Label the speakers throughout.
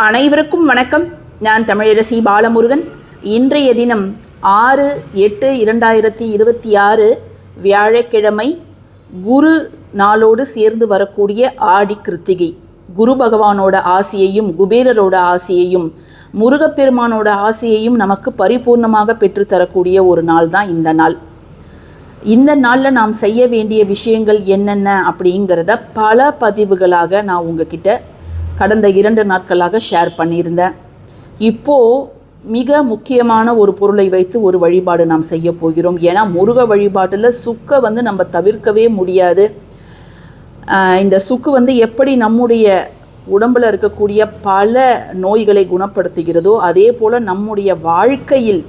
Speaker 1: அனைவருக்கும் வணக்கம். நான் தமிழரசி பாலமுருகன். இன்றைய தினம் 6/8/2026 வியாழக்கிழமை குரு நாளோடு சேர்ந்து வரக்கூடிய ஆடி கிருத்திகை. குரு பகவானோட ஆசியையும் குபேரரோட ஆசியையும் முருகப்பெருமானோட ஆசியையும் நமக்கு பரிபூர்ணமாக பெற்றுத்தரக்கூடிய ஒரு நாள் தான் இந்த நாள். இந்த நாளில் நாம் செய்ய வேண்டிய விஷயங்கள் என்னென்ன அப்படிங்கிறத பல பதிவுகளாக நான் உங்ககிட்ட கடந்த 2 நாட்களாக ஷேர் பண்ணியிருந்தேன். இப்போது மிக முக்கியமான ஒரு பொருளை வைத்து ஒரு வழிபாடு நாம் செய்ய போகிறோம். ஏன்னா முருக வழிபாட்டில் சுக்கை நம்ம தவிர்க்கவே முடியாது. இந்த சுக்கு எப்படி நம்முடைய உடம்பில் இருக்கக்கூடிய பல நோய்களை குணப்படுத்துகிறதோ அதே போல் நம்முடைய வாழ்க்கையில்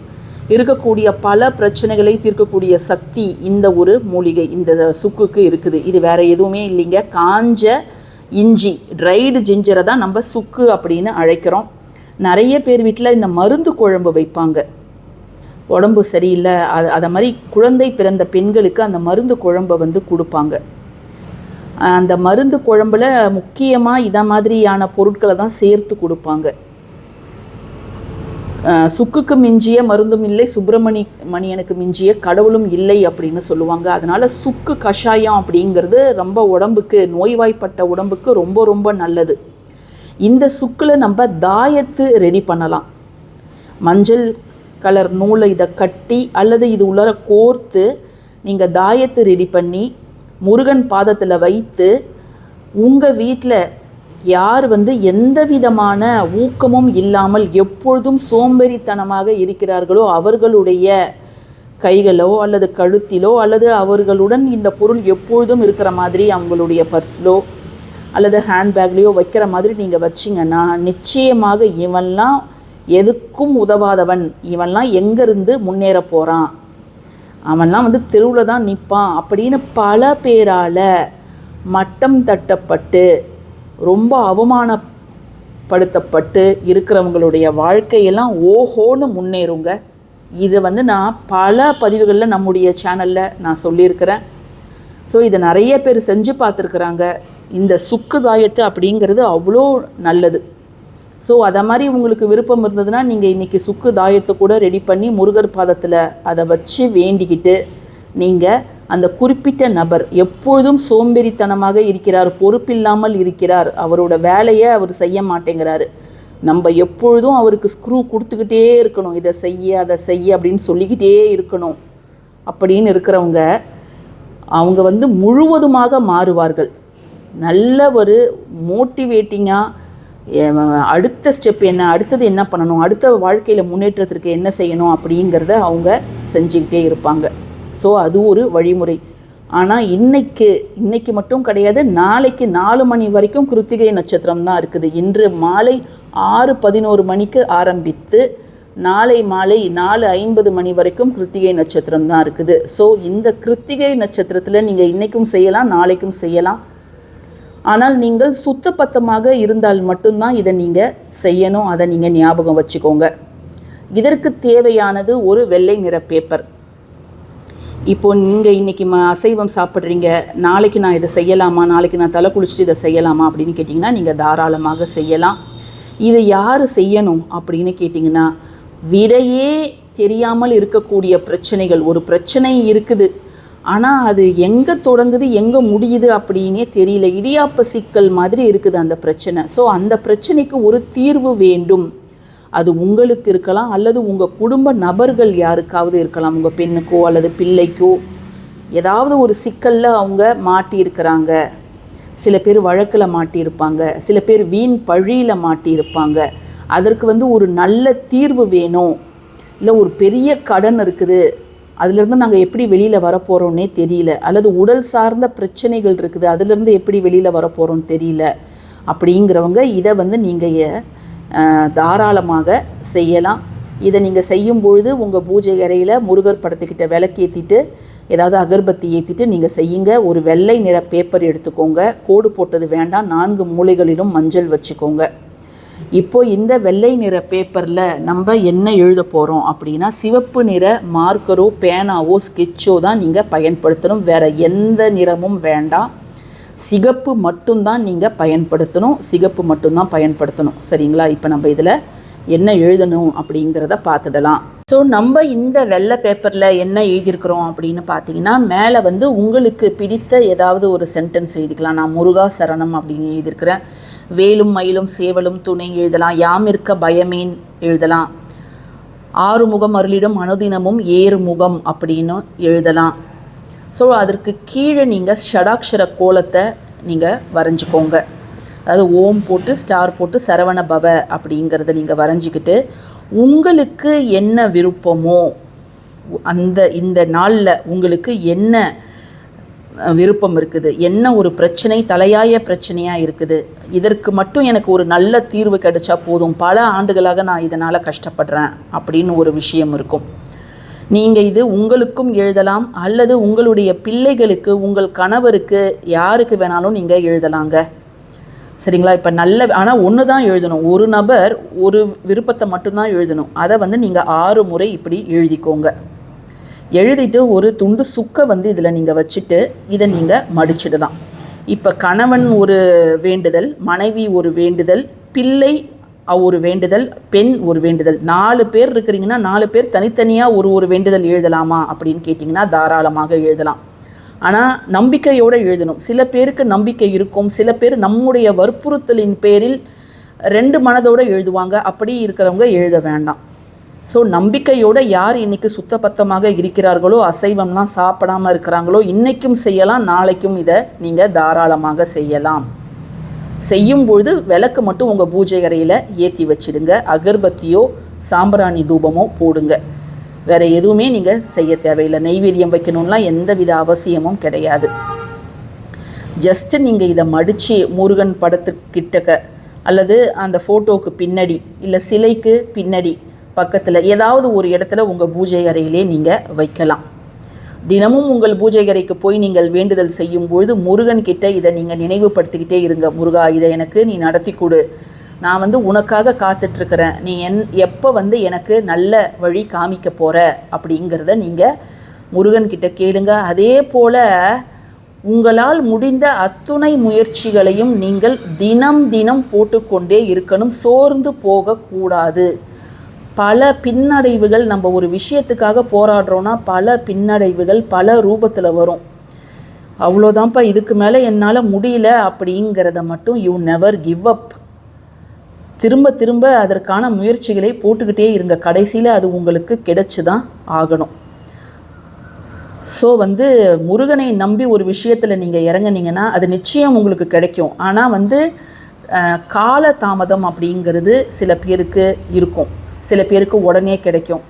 Speaker 1: இருக்கக்கூடிய பல பிரச்சனைகளை தீர்க்கக்கூடிய சக்தி இந்த ஒரு மூலிகை, இந்த சுக்குக்கு இருக்குது. இது வேறு எதுவுமே இல்லைங்க, காஞ்ச இஞ்சி, ட்ரைடு ஜிஞ்சரை தான் நம்ம சுக்கு அப்படின்னு அழைக்கிறோம். நிறைய பேர் வீட்டில் இந்த மருந்து குழம்பு வைப்பாங்க. உடம்பு சரியில்லை அதை மாதிரி குழந்தை பிறந்த பெண்களுக்கு அந்த மருந்து குழம்பை கொடுப்பாங்க. அந்த மருந்து குழம்புல முக்கியமாக இதை மாதிரியான பொருட்களை தான் சேர்த்து கொடுப்பாங்க. சுக்குக்கு மிஞ்சிய மருந்தும் இல்லை, மணியனுக்கு மிஞ்சிய கடவுளும் இல்லை அப்படின்னு சொல்லுவாங்க. அதனால் சுக்கு கஷாயம் அப்படிங்கிறது ரொம்ப உடம்புக்கு, நோய்வாய்ப்பட்ட உடம்புக்கு ரொம்ப ரொம்ப நல்லது. இந்த சுக்கில் நம்ம தாயத்து ரெடி பண்ணலாம். மஞ்சள் கலர் நூலை இதை கட்டி அல்லது இது உள்ளார கோர்த்து நீங்கள் தாயத்து ரெடி பண்ணி முருகன் பாதத்தில் வைத்து உங்கள் வீட்டில் யார் எந்த விதமான ஊக்கமும் இல்லாமல் எப்பொழுதும் சோம்பேறித்தனமாக இருக்கிறார்களோ அவர்களுடைய கைகளோ அல்லது கழுத்திலோ அல்லது அவர்களுடன் இந்த பொருள் எப்பொழுதும் இருக்கிற மாதிரி அவங்களுடைய பர்ஸ்லோ அல்லது ஹேண்ட்பேக்லேயோ வைக்கிற மாதிரி நீங்கள் வச்சிங்கன்னா நிச்சயமாக இவன்லாம் எதுக்கும் உதவாதவன், இவன்லாம் எங்கேருந்து முன்னேற போகிறான், அவன்லாம் தெருவில் தான் நிற்பான் அப்படின்னு பல பேரால் மட்டம் தட்டப்பட்டு ரொம்ப அவமானப்படுத்தப்பட்டு இருக்கிறவங்களுடைய வாழ்க்கையெல்லாம் ஓஹோன்னு முன்னேறுங்க. இது நான் பல பதிவுகளில் நம்முடைய சேனலில் நான் சொல்லியிருக்கிறேன். ஸோ இதை நிறைய பேர் செஞ்சு பார்த்துருக்குறாங்க. இந்த சுக்கு தாயத்து அப்படிங்கிறது அவ்வளோ நல்லது. ஸோ அதை மாதிரி உங்களுக்கு விருப்பம் இருந்ததுன்னா நீங்கள் இன்றைக்கி சுக்கு தாயத்தை கூட ரெடி பண்ணி முருகர் பாதத்தில் அதை வச்சு வேண்டிக்கிட்டு நீங்கள் அந்த குறிப்பிட்ட நபர் எப்பொழுதும் சோம்பேறித்தனமாக இருக்கிறார், பொறுப்பில்லாமல் இருக்கிறார், அவரோட வேலையை அவர் செய்ய மாட்டேங்கிறாரு, நம்ம எப்பொழுதும் அவருக்கு ஸ்க்ரூ கொடுத்துக்கிட்டே இருக்கணும், இதை செய்ய அதை செய்ய அப்படின்னு சொல்லிக்கிட்டே இருக்கணும் அப்படின்னு இருக்கிறவங்க அவங்க முழுவதுமாக மாறுவார்கள். நல்ல ஒரு மோட்டிவேட்டிங்காக அடுத்த ஸ்டெப் என்ன, அடுத்தது என்ன பண்ணணும், அடுத்த வாழ்க்கையில் முன்னேற்றத்திற்கு என்ன செய்யணும் அப்படிங்கிறத அவங்க செஞ்சுக்கிட்டே இருப்பாங்க. ஸோ அது ஒரு வழிமுறை. ஆனால் இன்னைக்கு மட்டும் கிடையாது, நாளைக்கு 4 மணி வரைக்கும் கிருத்திகை நட்சத்திரம் தான் இருக்குது. இன்று மாலை 6:11 மணிக்கு ஆரம்பித்து நாளை மாலை 4:50 மணி வரைக்கும் கிருத்திகை நட்சத்திரம் தான் இருக்குது. ஸோ இந்த கிருத்திகை நட்சத்திரத்தில் நீங்கள் இன்றைக்கும் செய்யலாம், நாளைக்கும் செய்யலாம். ஆனால் நீங்கள் சுத்தபத்தமாக இருந்தால் மட்டும்தான் இதை நீங்கள் செய்யணும். அதை நீங்கள் ஞாபகம் வச்சுக்கோங்க. இதற்கு தேவையானது ஒரு வெள்ளை நிற பேப்பர். இப்போது நீங்கள் இன்றைக்கி அசைவம் சாப்பிட்றீங்க, நாளைக்கு நான் இதை செய்யலாமா, நாளைக்கு நான் தலை குளிச்சுட்டு இதை செய்யலாமா அப்படின்னு கேட்டிங்கன்னா நீங்கள் தாராளமாக செய்யலாம். இது யார் செய்யணும் அப்படின்னு கேட்டிங்கன்னா, விடையே தெரியாமல் இருக்கக்கூடிய பிரச்சனைகள், ஒரு பிரச்சனை இருக்குது ஆனால் அது எங்கே தொடங்குது எங்கே முடியுது அப்படின்னே தெரியல, இடியாப்ப சிக்கல் மாதிரி இருக்குது அந்த பிரச்சனை. ஸோ அந்த பிரச்சனைக்கு ஒரு தீர்வு வேண்டும். அது உங்களுக்கு இருக்கலாம் அல்லது உங்கள் குடும்ப நபர்கள் யாருக்காவது இருக்கலாம். உங்கள் பெண்ணுக்கோ அல்லது பிள்ளைக்கோ ஏதாவது ஒரு சிக்கலில் அவங்க மாட்டியிருக்கிறாங்க. சில பேர் வழக்கில் மாட்டியிருப்பாங்க, சில பேர் வீண் பழியில் மாட்டியிருப்பாங்க. அதற்கு ஒரு நல்ல தீர்வு வேணும். இல்லை ஒரு பெரிய கடன் இருக்குது, அதிலேருந்து நாங்கள் எப்படி வெளியில் வரப்போகிறோன்னே தெரியல, அல்லது உடல் சார்ந்த பிரச்சனைகள் இருக்குது, அதிலேருந்து எப்படி வெளியில் வரப்போகிறோன்னு தெரியல அப்படிங்கிறவங்க இதை நீங்கள் தாராளமாக செய்யலாம். இதை நீங்கள் செய்யும்பொழுது உங்கள் பூஜை அறையில் முருகர் படத்துக்கிட்ட விளக்கு ஏற்றிட்டு ஏதாவது அகர்பத்தி ஏற்றிட்டு நீங்கள் செய்யுங்க. ஒரு வெள்ளை நிற பேப்பர் எடுத்துக்கோங்க, கோடு போட்டது வேண்டாம், 4 மூலைகளிலும் மஞ்சள் வச்சுக்கோங்க. இப்போது இந்த வெள்ளை நிற பேப்பரில் நம்ம என்ன எழுத போகிறோம் அப்படின்னா, சிவப்பு நிற மார்க்கரோ பேனாவோ ஸ்கெட்சோ தான் நீங்கள் பயன்படுத்தணும். வேறு எந்த நிறமும் வேண்டாம். சிகப்பு மட்டும்தான் நீங்கள் பயன்படுத்தணும், சிகப்பு மட்டும்தான் பயன்படுத்தணும். சரிங்களா? இப்போ நம்ம இதில் என்ன எழுதணும் அப்படிங்கிறத பார்த்துடலாம். ஸோ நம்ம இந்த வெள்ளை பேப்பரில் என்ன எழுதியிருக்கிறோம் அப்படின்னு பார்த்தீங்கன்னா, மேலே வந்து உங்களுக்கு பிடித்த ஏதாவது ஒரு சென்டென்ஸ் எழுதிக்கலாம். நான் முருகா சரணம் அப்படின்னு எழுதியிருக்கிறேன். வேலும் மயிலும் சேவலும் துணை எழுதலாம். யாம் இருக்க பயமேன் எழுதலாம். ஆறுமுகம் அருளிடம் அனுதினமும் ஏறுமுகம் அப்படின்னு எழுதலாம். ஸோ அதற்கு கீழே நீங்கள் ஷடாக்ஷர கோலத்தை நீங்கள் வரைஞ்சிக்கோங்க. அதாவது ஓம் போட்டு ஸ்டார் போட்டு சரவண பவ அப்படிங்கிறத நீங்கள் வரைஞ்சிக்கிட்டு, உங்களுக்கு என்ன விருப்பமோ இந்த நாளில் உங்களுக்கு என்ன விருப்பம் இருக்குது, என்ன ஒரு பிரச்சனை தலையாய பிரச்சனையாக இருக்குது, இதற்கு மட்டும் எனக்கு ஒரு நல்ல தீர்வு கிடைச்சா போதும், பல ஆண்டுகளாக நான் இதனால் கஷ்டப்படுறேன் அப்படின்னு ஒரு விஷயம் இருக்கும். நீங்கள் இது உங்களுக்கும் எழுதலாம், அல்லது உங்களுடைய பிள்ளைகளுக்கு, உங்கள் கணவருக்கு, யாருக்கு வேணாலும் நீங்கள் எழுதலாங்க. சரிங்களா? இப்போ ஆனால் ஒன்று தான் எழுதணும். ஒரு நபர் ஒரு விருப்பத்தை மட்டும்தான் எழுதணும். அதை வந்து நீங்கள் 6 முறை இப்படி எழுதிக்கோங்க. எழுதிட்டு ஒரு துண்டு சுக்கை வந்து இதில் நீங்கள் வச்சுட்டு இதை நீங்கள் மடிச்சிடலாம். இப்போ கணவன் ஒரு வேண்டுதல், மனைவி ஒரு வேண்டுதல், பிள்ளை ஒரு வேண்டுதல், பெண் ஒரு வேண்டுதல். 4 பேர் இருக்கிறீங்கன்னா 4 பேர் தனித்தனியாக ஒரு வேண்டுதல் எழுதலாமா அப்படின்னு கேட்டிங்கன்னா தாராளமாக எழுதலாம். ஆனால் நம்பிக்கையோடு எழுதணும். சில பேருக்கு நம்பிக்கை இருக்கும், சில பேர் நம்முடைய வற்புறுத்தலின் பேரில் 2 மனதோடு எழுதுவாங்க. அப்படி இருக்கிறவங்க எழுத வேண்டாம். ஸோ நம்பிக்கையோடு யார் இன்றைக்கி சுத்தபத்தமாக இருக்கிறார்களோ, அசைவம்லாம் சாப்பிடாமல் இருக்கிறாங்களோ, இன்றைக்கும் செய்யலாம், நாளைக்கும் இதை நீங்கள் தாராளமாக செய்யலாம். செய்யும்பொழுது விளக்கு மட்டும் உங்கள் பூஜை அறையில் ஏற்றி வச்சிடுங்க. அகர்பத்தியோ சாம்பிராணி தூபமோ போடுங்க. வேறு எதுவுமே நீங்கள் செய்ய தேவையில்லை. நெய்வேத்தியம் வைக்கணும்லாம் எந்தவித அவசியமும் கிடையாது. ஜஸ்ட்டு நீங்கள் இதை மடித்து முருகன் படத்துக்கிட்டக்க அல்லது அந்த ஃபோட்டோவுக்கு பின்னாடி இல்லை சிலைக்கு பின்னாடி பக்கத்தில் ஏதாவது ஒரு இடத்துல உங்கள் பூஜை அறையிலே நீங்கள் வைக்கலாம். தினமும் உங்கள் பூஜை அறைக்கு போய் நீங்கள் வேண்டுதல் செய்யும்பொழுது முருகன்கிட்ட இதை நீங்கள் நினைவுபடுத்திக்கிட்டே இருங்க. முருகா, இதை எனக்கு நீ நடத்தி கொடு, நான் வந்து உனக்காக காத்துட்ருக்கிறேன், நீ எப்போ வந்து எனக்கு நல்ல வழி காமிக்க போகிற அப்படிங்கிறத நீங்கள் முருகன்கிட்ட கேளுங்க. அதே போல் உங்களால் முடிந்த அத்துணை முயற்சிகளையும் நீங்கள் தினம் தினம் போட்டுக்கொண்டே இருக்கணும். சோர்ந்து போகக்கூடாது. பல பின்னடைவுகள், நம்ம ஒரு விஷயத்துக்காக போராடுறோன்னா பல பின்னடைவுகள் பல ரூபத்தில் வரும். அவ்வளோதான்ப்பா, இதுக்கு மேலே என்னால் முடியல அப்படிங்கிறத மட்டும் யூ நெவர் கிவ் அப். திரும்ப திரும்ப அதற்கான முயற்சிகளை போட்டுக்கிட்டே இருங்க. கடைசியில் அது உங்களுக்கு கிடைச்சி தான் ஆகணும். ஸோ வந்து முருகனை நம்பி ஒரு விஷயத்தில் நீங்கள் இறங்குனீங்கன்னா அது நிச்சயம் உங்களுக்கு கிடைக்கும். ஆனால் கால தாமதம் அப்படிங்கிறது சில பேருக்கு இருக்கும், சில பேருக்கு உடனே கிடைக்கும்.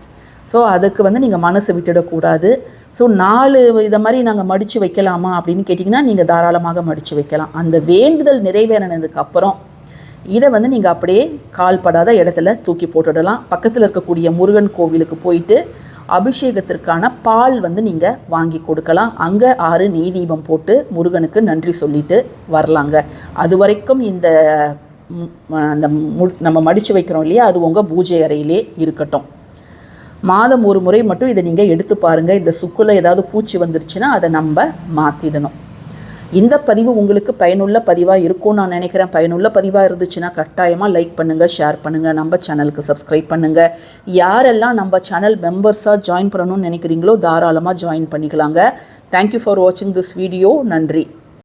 Speaker 1: ஸோ அதுக்கு நீங்கள் மனசு விட்டுடக்கூடாது. ஸோ 4 இதை மாதிரி நாங்கள் மடித்து வைக்கலாமா அப்படின்னு கேட்டிங்கன்னா நீங்கள் தாராளமாக மடித்து வைக்கலாம். அந்த வேண்டுதல் நிறைவேறினதுக்கு அப்புறம் இதை நீங்கள் அப்படியே கால்படாத இடத்துல தூக்கி போட்டுடலாம். பக்கத்தில் இருக்கக்கூடிய முருகன் கோவிலுக்கு போயிட்டு அபிஷேகத்திற்கான பால் நீங்கள் வாங்கி கொடுக்கலாம். அங்கே 6 நெய் தீபம் போட்டு முருகனுக்கு நன்றி சொல்லிட்டு வரலாங்க. அது வரைக்கும் நம்ம மடித்து வைக்கிறோம் இல்லையா, அது உங்கள் பூஜை அறையிலே இருக்கட்டும். மாதம் ஒரு முறை மட்டும் இதை நீங்கள் எடுத்து பாருங்கள். இந்த சுக்குல ஏதாவது பூச்சி வந்துருச்சுன்னா அதை நம்ம மாற்றிடணும். இந்த பதிவு உங்களுக்கு பயனுள்ள பதிவாக இருக்கும்னு நான் நினைக்கிறேன். பயனுள்ள பதிவாக இருந்துச்சுன்னா கட்டாயமாக லைக் பண்ணுங்கள், ஷேர் பண்ணுங்கள், நம்ம சேனலுக்கு சப்ஸ்கிரைப் பண்ணுங்கள். யாரெல்லாம் நம்ம சேனல் மெம்பர்ஸாக ஜாயின் பண்ணணும்னு நினைக்கிறீங்களோ தாராளமாக ஜாயின் பண்ணிக்கலாங்க. தேங்க்யூ ஃபார் வாட்சிங் திஸ் வீடியோ. நன்றி.